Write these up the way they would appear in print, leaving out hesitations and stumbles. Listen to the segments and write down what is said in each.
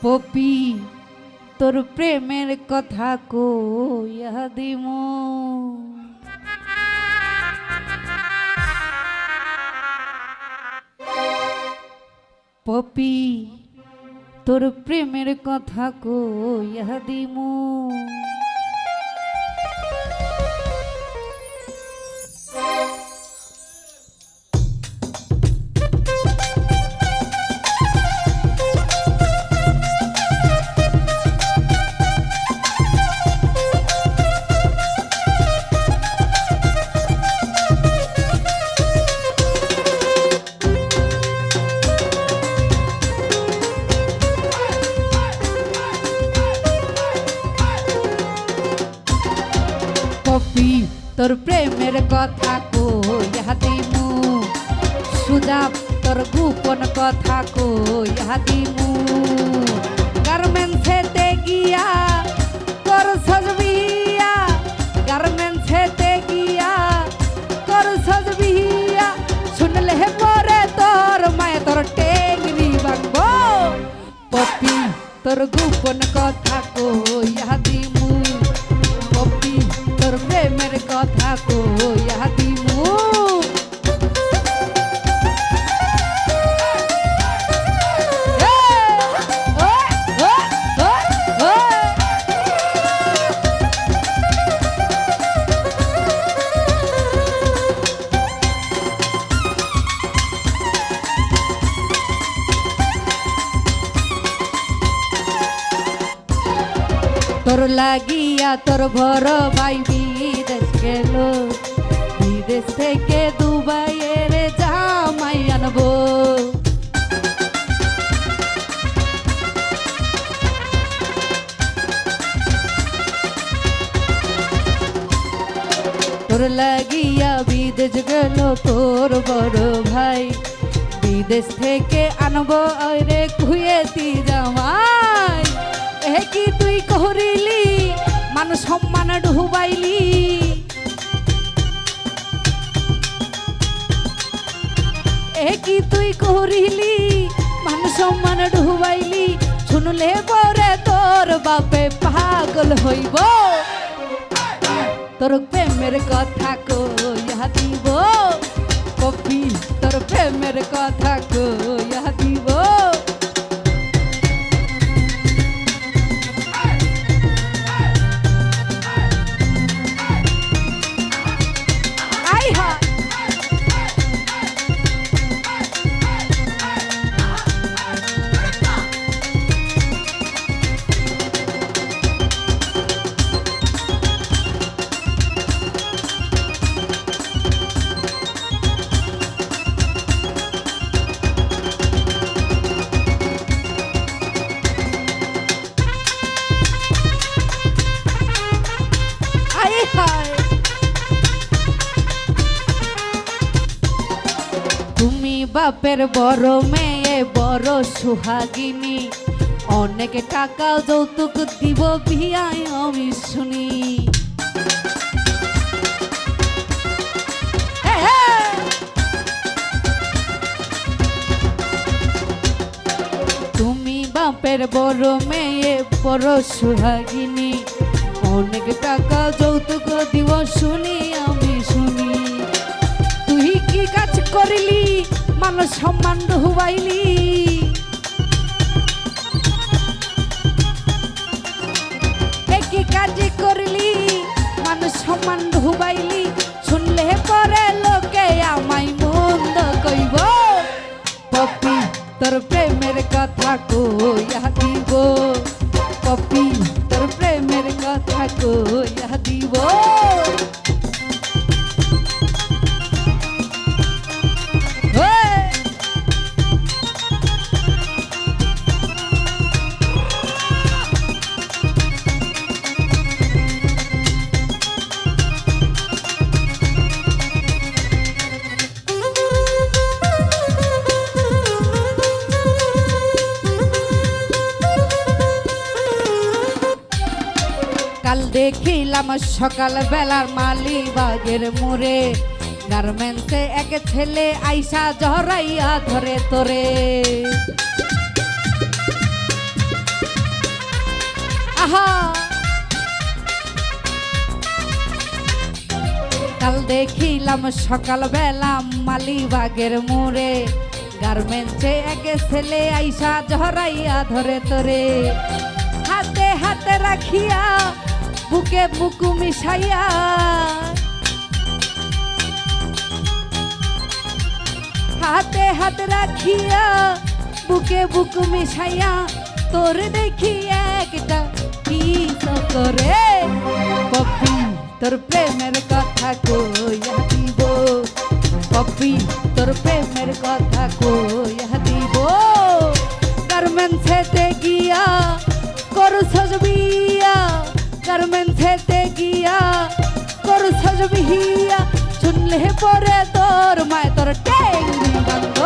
poppy তোর প্রেমের কথা কইয়া দিমু পপি তোর প্রেমের কথা কইয়া দিমু পপি তোর প্রেমের কথা কইয়া দিমু সুজাব তোর গোপন কথা কইয়া দিমু গার্মেন্টসেতে গিয়া তোর সজবিয়া গার্মেন্টসেতে গিয়া তোর সজবিয়া শুনলে পরে তোর মায়ে তোর টেংরি বাংবো পপি তোর গোপন কথা কইয়া দিমু পপি তোর প্রেমের কথা কইয়া দিমু তোর লাগিয়া তোর বড় ভাই বিদেশ গেল বিদেশ থেকে দুবাইয়ের জামাই আনবো তোর লাগিয়া বিদেশ গেল তোর বড় ভাই বিদেশ থেকে আনবো রে খুয়েতি জামাই কি তুই করিলি মান সম্মান ডুবাইলি কি তুই করিলি মান সম্মান ডুবাইলি শুনলে পরে তোর বাপে পাগল হইব তোর প্রেমের কথা কইয়া দিব পপি তোর প্রেমের কথা কইয়া দিব তুমি বাপের বড় মেয়ে বড় সুহাগিনী অনেক টাকা যৌতুক দিব বিয়ায় আমি শুনি তুমি বাপের বড় মেয়ে বড় সুহাগিনী অনেক টাকা যৌতুক দিব শুনি আমি শুনি তুই কি কাজ করিলি মানুষ সম্মান ডুবাইলি কি কাজ করিলি মানুষ সম্মান ডুবাইলি শুনলে পরে লোকে আমায় মন্দ কইব পপি তোর প্রেমের কথা কইয়া দিব পপি তোর প্রেমের কথা কইয়া দিব কাল দেখিলাম সকাল বেলার মালিবাগের মোড়ে গার্মেন্টসে এক ছেলে আইসা জহরাইয়া ধরে তোরে আহা কাল দেখিলাম সকালবেলা মালিবাগের মোড়ে গার্মেন্টসে এক ছেলে আইসা ঝরাইয়া ধরে তোরে হাতে হাতে রাখিয়া বুকে বুকু মিশাইয়া হাতে হাতে রাখিয়া বুকে বুকু মিশাইয়া তোর দেখি একটা কিস করে পপি তোর প্রেমের কথা কইয়া দিব পপি তোর প্রেমের কথা কইয়া দিব গার্মেন্টসেতে গিয়া করছস বিয়া গার্মেন্টসেতে গিয়া করছস বিয়া শুনলে পরে তোর মায় তোর টেঙ্গি বন্ধ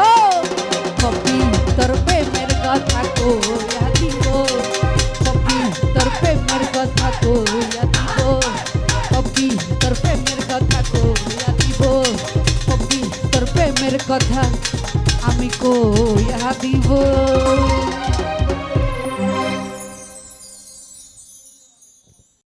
পপি তোর প্রেমের কথা কইয়া দিব পপি তোর প্রেমের কথা কইয়া দিব পপি তোর প্রেমের কথা কইয়া দিব পপি তোর প্রেমের কথা আমি কইয়া দিব